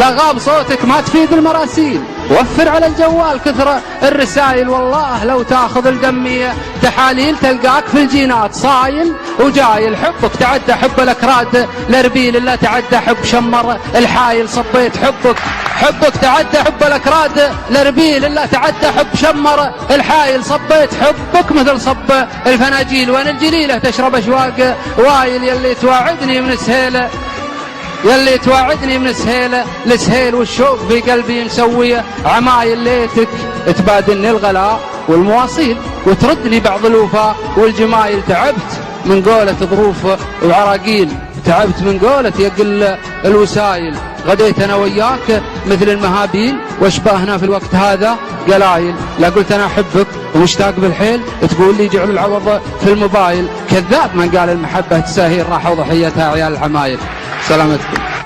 لغاب صوتك ما تفيد المراسيل، وفر على الجوال كثر الرسائل. والله لو تاخذ القمية تحاليل تلقاك في الجينات صايل وجايل. حبك تعدى حب الأكراد الأربيل، إلا تعدى حب شمر الحايل. صبيت حبك تعدى حب الأكراد الأربيل، إلا تعدى حب شمر الحايل. صبيت حبك مثل صب الفناجيل، وين الجليلة تشرب أشواق وايل. يلي تواعدني من سهيلة، يلي تواعدني من سهيلة لسهيل، والشوق في قلبي مسوية عمايل. ليتك تبادلني الغلاء والمواصيل وتردني بعض الوفاء والجمايل. تعبت من قولة ظروف وعراقيل، تعبت من قولة يقل الوسايل. غديت أنا وياك مثل المهابيل، واشباهنا في الوقت هذا قلايل. لا قلت أنا أحبك ومشتاق بالحيل، تقول لي جعل العوض في الموبايل. كذاب من قال المحبة تساهيل، راح وضحيتها عيال العمايل. سلامتكم.